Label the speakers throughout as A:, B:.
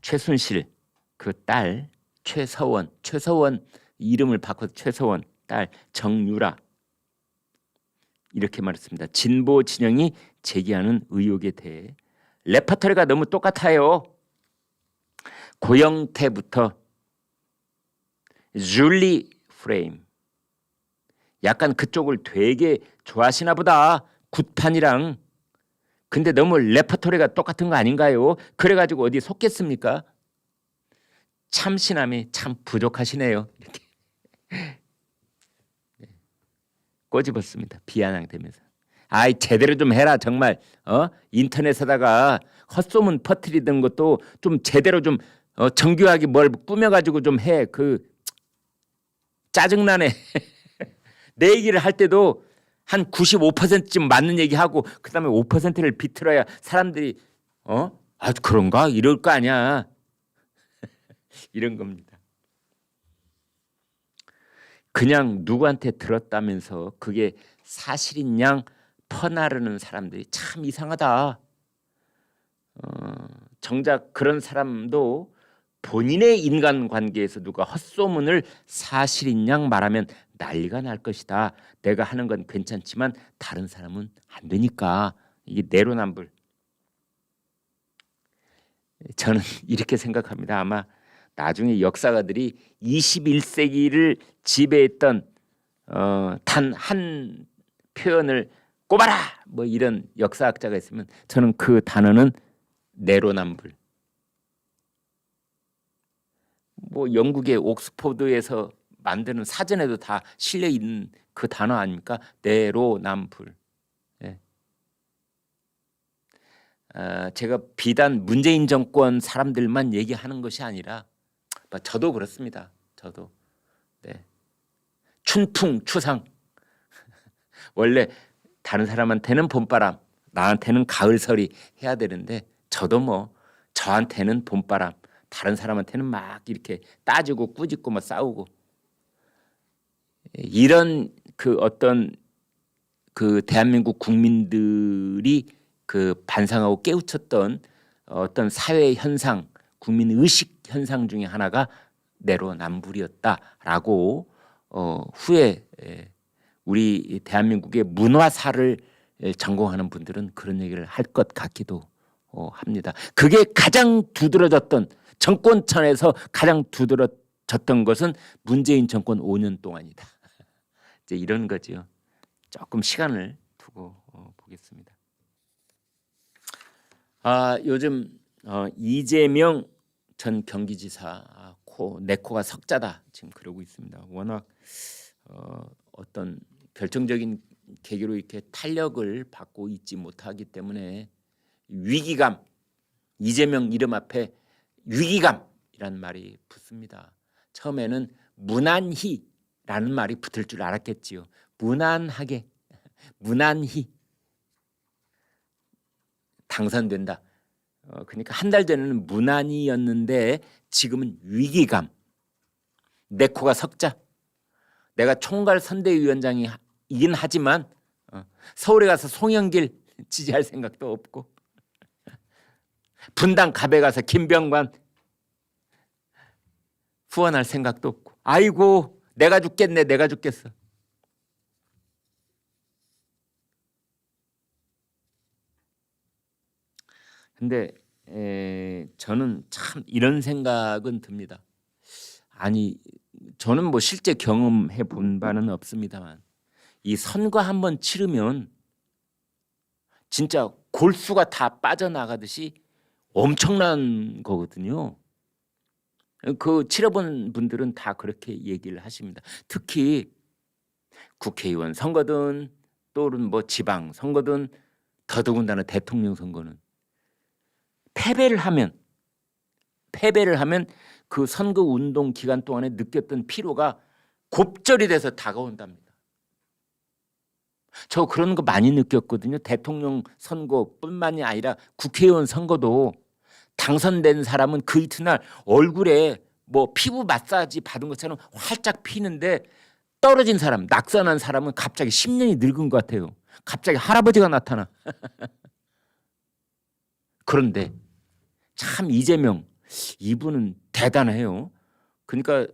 A: 최순실 그 딸 최서원 이름을 바꿔서 최서원 딸 정유라 이렇게 말했습니다. 진보 진영이 제기하는 의혹에 대해 레퍼토리가 너무 똑같아요. 고영태부터 줄리 프레임 약간 그쪽을 되게 좋아하시나 보다. 굿판이랑. 근데 너무 레퍼토리가 똑같은 거 아닌가요? 그래가지고 어디 속겠습니까? 참신함이 참 부족하시네요. 이렇게 꼬집었습니다. 비아냥대면서. 아이 제대로 좀 해라 정말. 인터넷에다가 헛소문 퍼뜨리던 것도 좀 제대로 좀 정교하게 뭘 꾸며가지고 좀 해. 그 짜증나네. 내 얘기를 할 때도 한 95%쯤 맞는 얘기하고 그다음에 5%를 비틀어야 사람들이 아 그런가 이럴 거 아니야. 이런 겁니다. 그냥 누구한테 들었다면서 그게 사실인 양 퍼나르는 사람들이 참 이상하다. 정작 그런 사람도 본인의 인간관계에서 누가 헛소문을 사실인 양 말하면 난리가 날 것이다. 내가 하는 건 괜찮지만 다른 사람은 안 되니까. 이게 내로남불. 저는 이렇게 생각합니다. 아마 나중에 역사가들이 21세기를 지배했던 단 한 표현을 꼽아라 뭐 이런 역사학자가 있으면 저는 그 단어는 내로남불. 뭐 영국의 옥스포드에서 만드는 사전에도 다 실려 있는 그 단어 아닙니까? 내로남불. 예. 제가 비단 문재인 정권 사람들만 얘기하는 것이 아니라 저도 그렇습니다. 저도. 네. 춘풍 추상. 원래 다른 사람한테는 봄바람, 나한테는 가을설이 해야 되는데 저도 뭐 저한테는 봄바람, 다른 사람한테는 막 이렇게 따지고 꾸짖고 막 싸우고 이런 그 어떤 그 대한민국 국민들이 그 반성하고 깨우쳤던 어떤 사회 현상, 국민 의식 현상 중에 하나가 내로남불이었다라고 후에 우리 대한민국의 문화사를 전공하는 분들은 그런 얘기를 할 것 같기도 합니다. 그게 가장 두드러졌던 정권천에서 가장 두드러졌던 것은 문재인 정권 5년 동안이다. 이제 이런 거죠. 조금 시간을 두고 보겠습니다. 요즘 이재명 전 경기지사 내 코가 석자다 지금 그러고 있습니다. 워낙 어떤 결정적인 계기로 이렇게 탄력을 받고 있지 못하기 때문에 위기감, 이재명 이름 앞에 위기감이라는 말이 붙습니다. 처음에는 무난히라는 말이 붙을 줄 알았겠지요. 무난하게, 무난히 당선된다. 그러니까 한 달 전에는 무난히였는데 지금은 위기감. 내 코가 석자. 내가 총괄 선대위원장이긴 하지만 서울에 가서 송영길 지지할 생각도 없고 분당 갑에 가서 김병관 후원할 생각도 없고 아이고 내가 죽겠네 내가 죽겠어. 근데 저는 참 이런 생각은 듭니다. 아니 저는 뭐 실제 경험해 본 바는 없습니다만 이 선거 한번 치르면 진짜 골수가 다 빠져나가듯이 엄청난 거거든요. 그 치러본 분들은 다 그렇게 얘기를 하십니다. 특히 국회의원 선거든 또는 뭐 지방 선거든 더더군다나 대통령 선거는 패배를 하면 그 선거 운동 기간 동안에 느꼈던 피로가 곱절이 돼서 다가온답니다. 저 그런 거 많이 느꼈거든요. 대통령 선거뿐만이 아니라 국회의원 선거도 당선된 사람은 그 이튿날 얼굴에 뭐 피부 마사지 받은 것처럼 활짝 피는데 떨어진 사람, 낙선한 사람은 갑자기 10년이 늙은 것 같아요. 갑자기 할아버지가 나타나. 그런데 참 이재명 이분은 대단해요. 그러니까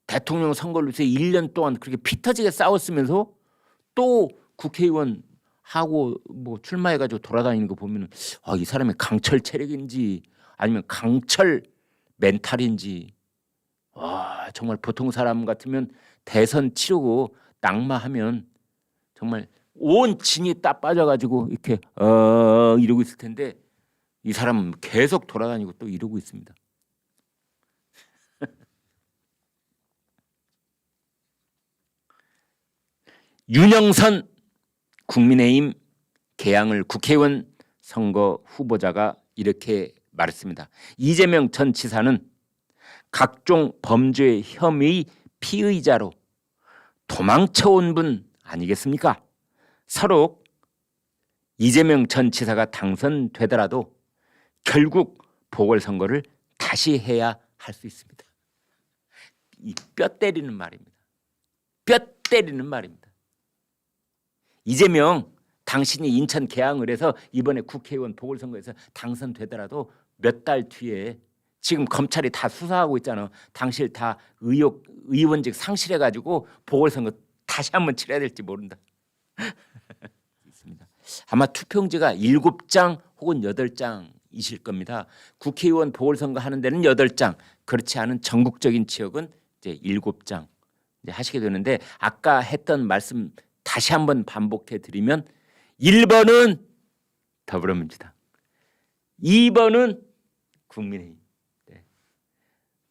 A: 대통령 선거를 위해서 1년 동안 그렇게 피 터지게 싸웠으면서 또 국회의원 하고 뭐 출마해가지고 돌아다니는 거 보면은 이 사람의 강철 체력인지 아니면 강철 멘탈인지 와 정말 보통 사람 같으면 대선 치르고 낙마하면 정말 온 진이 딱 빠져가지고 이렇게 이러고 있을 텐데 이 사람은 계속 돌아다니고 또 이러고 있습니다. 윤영선 국민의힘 개항을 국회의원 선거 후보자가 이렇게 말했습니다. 이재명 전 지사는 각종 범죄 혐의 피의자로 도망쳐온 분 아니겠습니까? 서로 이재명 전 지사가 당선되더라도 결국 보궐선거를 다시 해야 할 수 있습니다. 이 뼈 때리는 말입니다. 뼈 때리는 말입니다. 이재명 당신이 인천 개항을 해서 이번에 국회의원 보궐선거에서 당선되더라도 몇 달 뒤에 지금 검찰이 다 수사하고 있잖아. 당신 다 의원직 상실해가지고 보궐선거 다시 한번 치러야 될지 모른다. 있습니다. 아마 투표용지가 7장 혹은 8장이실 겁니다. 국회의원 보궐선거 하는 데는 8장, 그렇지 않은 전국적인 지역은 이제 7장 이제 하시게 되는데 아까 했던 말씀 다시 한번 반복해 드리면 1번은 더불어민주당, 2번은 국민의힘. 네.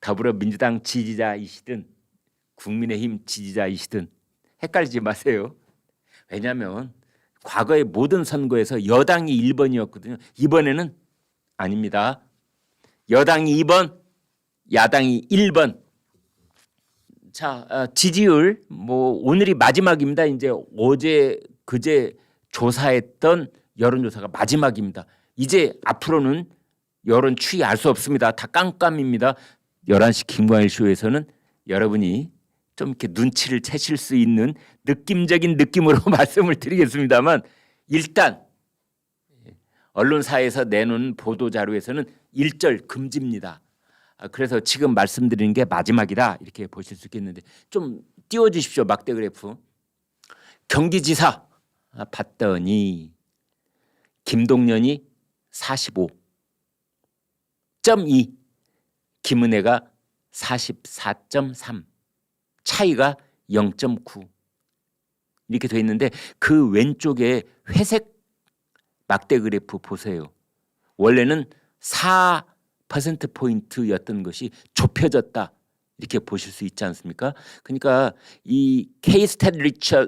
A: 더불어민주당 지지자이시든 국민의힘 지지자이시든 헷갈리지 마세요. 왜냐하면 과거의 모든 선거에서 여당이 1번이었거든요. 이번에는 아닙니다. 여당이 2번, 야당이 1번. 자, 지지율 뭐 오늘이 마지막입니다. 이제 어제 그제 조사했던 여론조사가 마지막입니다. 이제 앞으로는 여론 추이 알 수 없습니다. 다 깜깜입니다. 11시 김광일 쇼에서는 여러분이 좀 이렇게 눈치를 채실 수 있는 느낌적인 느낌으로 말씀을 드리겠습니다만 일단 언론사에서 내놓은 보도자료에서는 일절 금지입니다. 그래서 지금 말씀드리는 게 마지막이다 이렇게 보실 수 있겠는데 좀 띄워주십시오. 막대 그래프. 경기지사 봤더니 김동연이 45.2, 김은혜가 44.3, 차이가 0.9 이렇게 돼 있는데 그 왼쪽에 회색 막대 그래프 보세요. 원래는 4%포인트였던 것이 좁혀졌다 이렇게 보실 수 있지 않습니까? 그러니까 이 K-스탯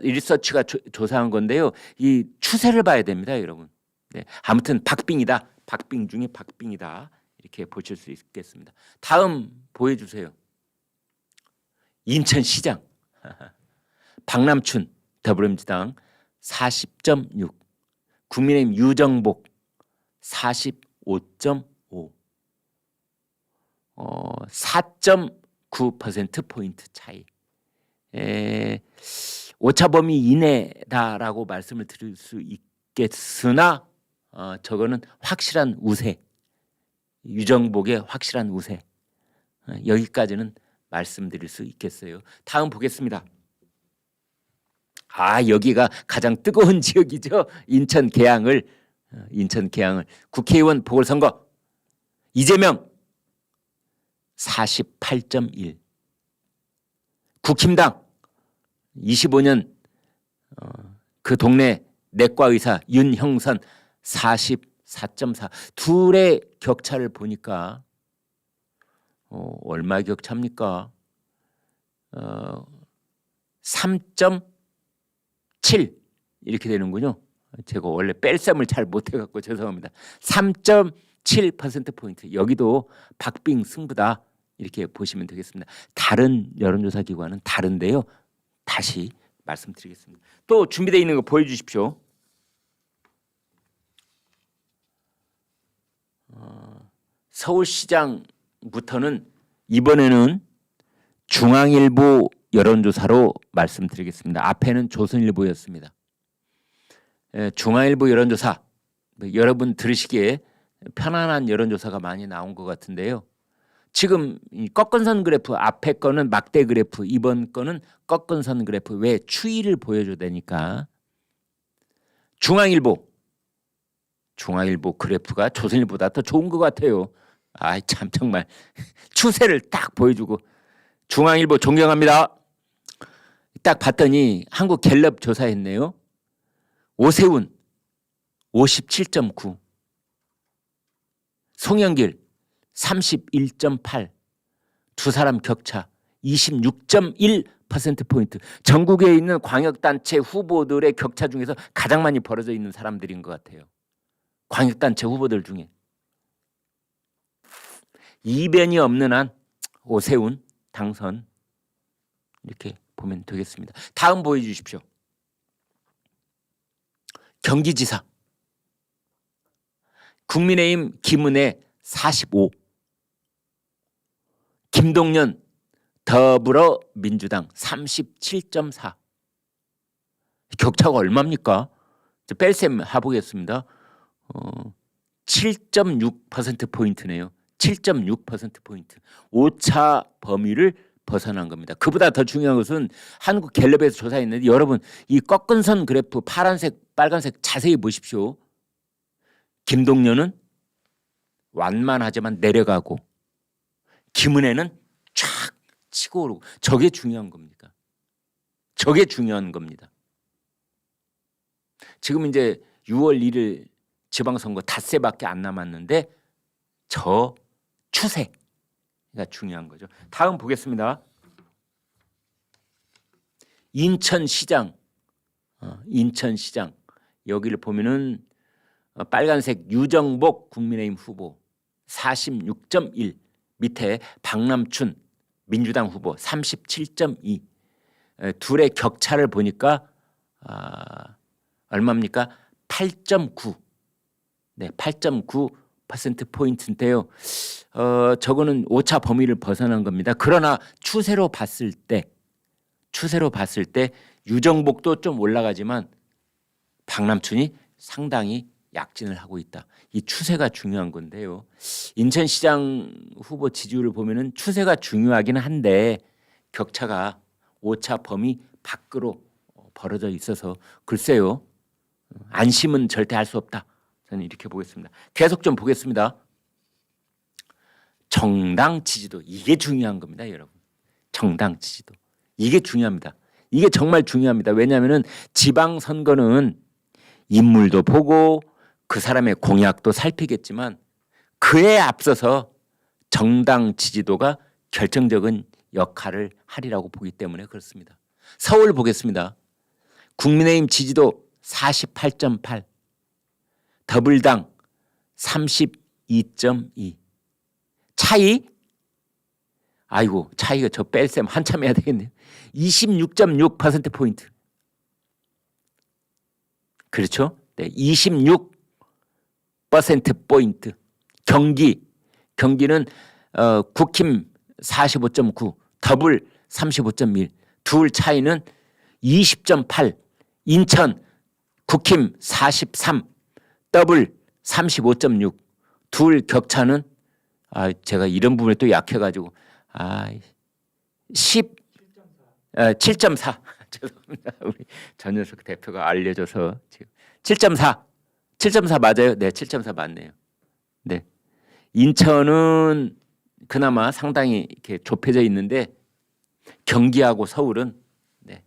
A: 리서치가 조사한 건데요. 이 추세를 봐야 됩니다, 여러분. 네. 아무튼 박빙이다. 박빙 중에 박빙이다. 이렇게 보실 수 있겠습니다. 다음 보여주세요. 인천시장 박남춘 더불어민주당 40.6, 국민의힘 유정복 45.5, 4.9%포인트 차이. 오차범위 이내다라고 말씀을 드릴 수 있겠으나 저거는 확실한 우세, 유정복의 확실한 우세. 여기까지는 말씀드릴 수 있겠어요. 다음 보겠습니다. 여기가 가장 뜨거운 지역이죠. 인천 계양을 국회의원 보궐선거 이재명 48.1, 국힘당 25년 그 동네 내과의사 윤형선 44.4. 둘의 격차를 보니까 얼마 격차입니까? 3.7 이렇게 되는군요. 제가 원래 뺄셈을 잘 못해갖고 죄송합니다. 3.7%포인트. 여기도 박빙 승부다 이렇게 보시면 되겠습니다. 다른 여론조사 기관은 다른데요. 다시 말씀드리겠습니다. 또 준비되어 있는 거 보여주십시오. 서울시장부터는 이번에는 중앙일보 여론조사로 말씀드리겠습니다. 앞에는 조선일보였습니다. 중앙일보 여론조사, 여러분 들으시기에 편안한 여론조사가 많이 나온 것 같은데요. 지금 이 꺾은 선 그래프 앞에 거는 막대 그래프, 이번 거는 꺾은 선 그래프. 왜? 추이를 보여줘야 되니까. 중앙일보 그래프가 조선일보다 더 좋은 것 같아요. 아이 참 정말 추세를 딱 보여주고. 중앙일보 존경합니다. 딱 봤더니 한국 갤럽 조사했네요. 오세훈 57.9, 송영길 31.8, 두 사람 격차 26.1%포인트. 전국에 있는 광역단체 후보들의 격차 중에서 가장 많이 벌어져 있는 사람들인 것 같아요. 광역단체 후보들 중에. 이변이 없는 한 오세훈 당선, 이렇게 보면 되겠습니다. 다음 보여주십시오. 경기지사 국민의힘 김은혜 45, 김동연 더불어민주당 37.4. 격차가 얼마입니까? 뺄셈 해보겠습니다. 7.6%포인트네요. 7.6%포인트. 오차 범위를 벗어난 겁니다. 그보다 더 중요한 것은 한국 갤럽에서 조사했는데, 여러분 이 꺾은 선 그래프 파란색 빨간색 자세히 보십시오. 김동연은 완만하지만 내려가고 김은혜는 쫙 치고 오르고. 저게 중요한 겁니까? 저게 중요한 겁니다. 지금 이제 6월 1일 지방선거 닷새밖에 안 남았는데 저 추세가 중요한 거죠. 다음 보겠습니다. 인천시장 여기를 보면은 빨간색 유정복 국민의힘 후보 46.1, 밑에 박남춘 민주당 후보 37.2. 둘의 격차를 보니까 얼마입니까? 8.9. 네, 8.9%포인트인데요. 저거는 오차 범위를 벗어난 겁니다. 그러나 추세로 봤을 때 유정복도 좀 올라가지만 박남춘이 상당히 약진을 하고 있다. 이 추세가 중요한 건데요. 인천시장 후보 지지율을 보면은 추세가 중요하기는 한데 격차가 오차 범위 밖으로 벌어져 있어서 글쎄요. 안심은 절대 할 수 없다. 저는 이렇게 보겠습니다. 계속 좀 보겠습니다. 정당 지지도, 이게 중요한 겁니다, 여러분. 정당 지지도. 이게 중요합니다. 이게 정말 중요합니다. 왜냐하면 지방선거는 인물도 보고 그 사람의 공약도 살피겠지만 그에 앞서서 정당 지지도가 결정적인 역할을 하리라고 보기 때문에 그렇습니다. 서울 보겠습니다. 국민의힘 지지도 48.8, 더불당 32.2. 차이? 아이고, 차이가 저 뺄셈 한참 해야 되겠네요. 26.6%포인트. 그렇죠? 네, 26%포인트. 경기는 국힘 45.9, 더불 35.1. 둘 차이는 20.8. 인천 국힘 43, 더블 35.6. 둘 격차는 제가 이런 부분에 또 약해가지고 7.4. 죄송합니다. 우리 전현석 대표가 알려줘서 지금 7.4 맞아요? 네, 7.4 맞네요. 네, 인천은 그나마 상당히 이렇게 좁혀져 있는데 경기하고 서울은 네,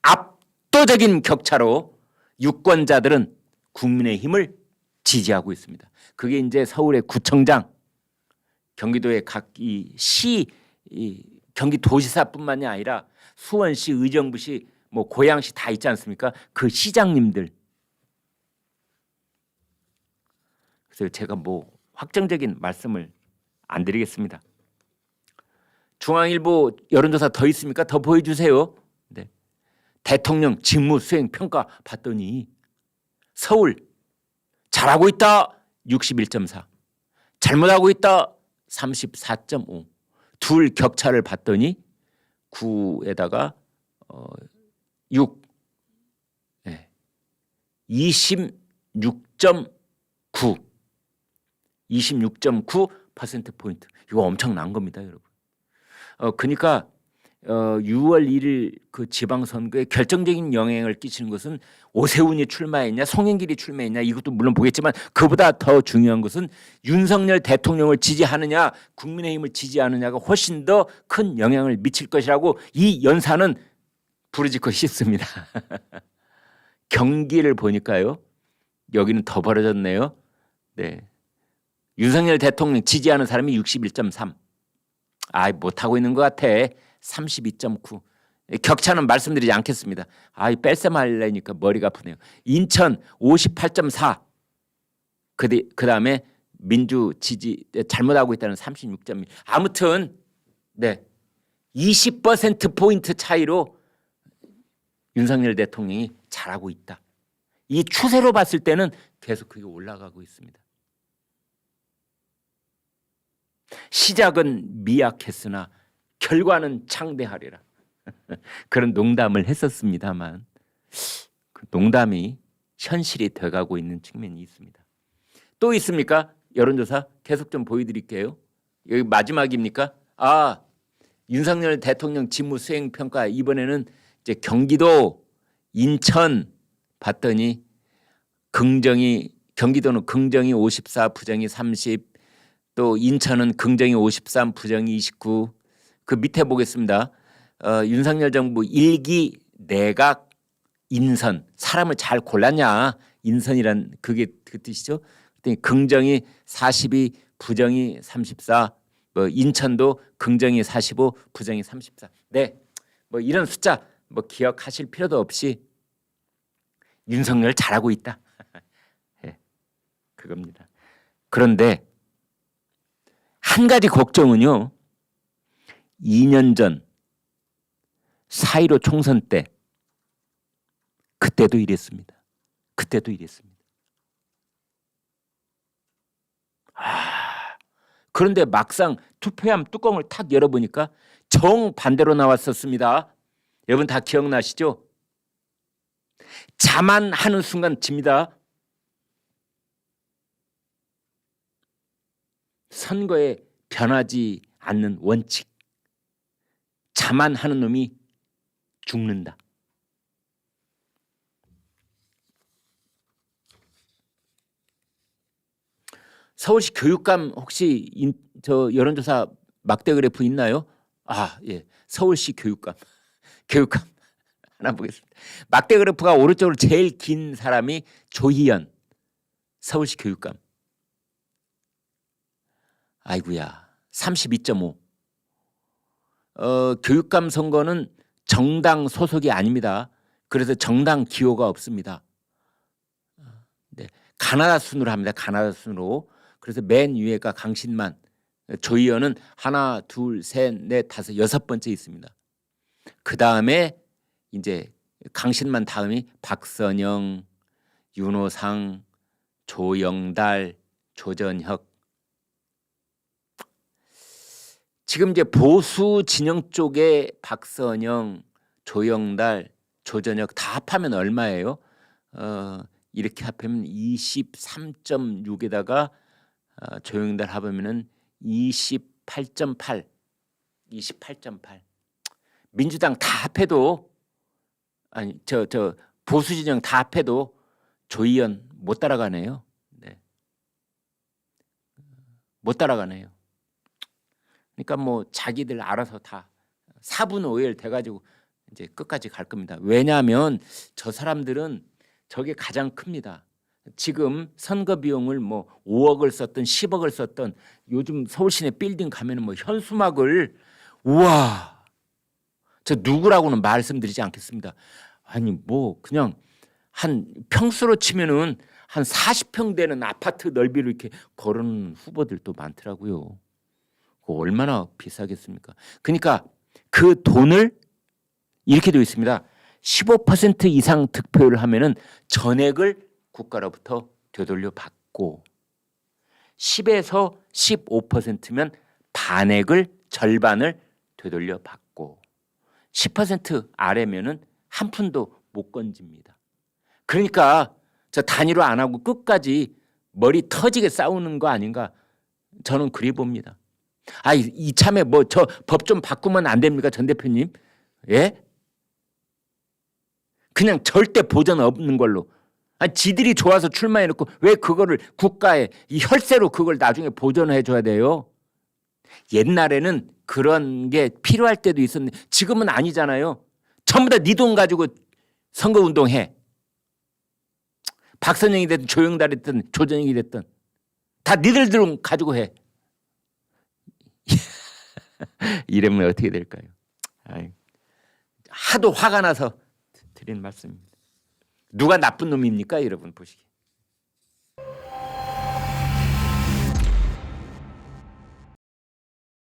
A: 압도적인 격차로 유권자들은 국민의힘을 지지하고 있습니다. 그게 이제 서울의 구청장, 경기도의 각 이 경기도지사뿐만이 아니라 수원시, 의정부시, 뭐 고양시 다 있지 않습니까? 그 시장님들. 그래서 제가 뭐 확정적인 말씀을 안 드리겠습니다. 중앙일보 여론조사 더 있습니까? 더 보여주세요. 네. 대통령 직무 수행 평가 봤더니 서울 잘하고 있다 61.4, 잘못하고 있다 34.5. 둘 격차를 봤더니 9에다가 6, 네. 26.9 퍼센트 포인트. 이거 엄청난 겁니다, 여러분. 그러니까 6월 1일 그 지방선거에 결정적인 영향을 끼치는 것은 오세훈이 출마했냐, 송영길이 출마했냐 이것도 물론 보겠지만 그보다 더 중요한 것은 윤석열 대통령을 지지하느냐, 국민의힘을 지지하느냐가 훨씬 더 큰 영향을 미칠 것이라고 이 연사는 부르짖고 싶습니다. 경기를 보니까요, 여기는 더 벌어졌네요. 네, 윤석열 대통령 지지하는 사람이 61.3. 못하고 있는 것 같아. 32.9. 격차는 말씀드리지 않겠습니다. 뺄셈하려니까 머리가 아프네요. 인천 58.4. 그 다음에 민주 지지 잘못하고 있다는 36.1. 아무튼 네, 20% 포인트 차이로 윤석열 대통령이 잘하고 있다. 이 추세로 봤을 때는 계속 그게 올라가고 있습니다. 시작은 미약했으나 결과는 창대하리라. 그런 농담을 했었습니다만 그 농담이 현실이 돼가고 있는 측면이 있습니다. 또 있습니까? 여론조사 계속 좀 보여드릴게요. 여기 마지막입니까? 윤석열 대통령 직무 수행 평가 이번에는 이제 경기도, 인천 봤더니 경기도는 긍정이 54, 부정이 30, 또 인천은 긍정이 53, 부정이 29. 그 밑에 보겠습니다. 윤석열 정부 1기 내각 인선, 사람을 잘 골랐냐, 인선이란 그게 그 뜻이죠. 그랬더니 긍정이 42, 부정이 34. 인천도 긍정이 45, 부정이 34. 네, 이런 숫자 기억하실 필요도 없이 윤석열 잘하고 있다. 네, 그겁니다. 그런데 한 가지 걱정은요, 2년 전 4.15 총선 때 그때도 이랬습니다. 그런데 막상 투표함 뚜껑을 탁 열어보니까 정반대로 나왔었습니다. 여러분 다 기억나시죠? 자만하는 순간 집니다. 선거에 변하지 않는 원칙. 자만하는 놈이 죽는다. 서울시 교육감 혹시 여론조사 막대 그래프 있나요? 예, 서울시 교육감 하나 보겠습니다. 막대 그래프가 오른쪽으로 제일 긴 사람이 조희연 서울시 교육감. 아이고야, 32.5. 교육감 선거는 정당 소속이 아닙니다. 그래서 정당 기호가 없습니다. 네, 가나다 순으로 합니다. 가나다 순으로. 그래서 맨 위에가 강신만, 조희연은 하나, 둘, 셋, 넷, 다섯, 여섯 번째 있습니다. 그 다음에 이제 강신만 다음이 박선영, 윤호상, 조영달, 조전혁. 지금 이제 보수 진영 쪽에 박선영, 조영달, 조전혁 다 합하면 얼마예요? 이렇게 합하면 23.6에다가 조영달 합하면은 28.8. 민주당 다 합해도 저 보수 진영 다 합해도 조희연 못 따라가네요. 네. 못 따라가네요. 그러니까 자기들 알아서 다 4분 5일 돼가지고 이제 끝까지 갈 겁니다. 왜냐하면 저 사람들은 저게 가장 큽니다. 지금 선거 비용을 5억을 썼든 10억을 썼든 요즘 서울시내 빌딩 가면은 현수막을 우와, 저 누구라고는 말씀드리지 않겠습니다. 아니 그냥 한 평수로 치면은 한 40평 되는 아파트 넓이로 이렇게 걸은 후보들도 많더라고요. 얼마나 비싸겠습니까? 그러니까 그 돈을 이렇게 되어 있습니다. 15% 이상 득표를 하면은 전액을 국가로부터 되돌려 받고 10에서 15%면 절반을 되돌려 받고 10% 아래면은 한 푼도 못 건집니다. 그러니까 저 단일화 안 하고 끝까지 머리 터지게 싸우는 거 아닌가 저는 그리 봅니다. 아, 이참에 뭐 저 법 좀 바꾸면 안 됩니까, 전 대표님? 예? 그냥 절대 보전 없는 걸로. 아, 지들이 좋아서 출마해놓고 왜 그거를 국가에 이 혈세로 그걸 나중에 보전해 줘야 돼요? 옛날에는 그런 게 필요할 때도 있었는데 지금은 아니잖아요. 전부 다 네 돈 가지고 선거운동해. 박선영이 됐든 조영달이 됐든 조정익이 됐든 다 니들 돈 가지고 해. 이러면 어떻게 될까요? 아이, 하도 화가 나서 드린 말씀입니다. 누가 나쁜 놈입니까? 여러분 보시기에.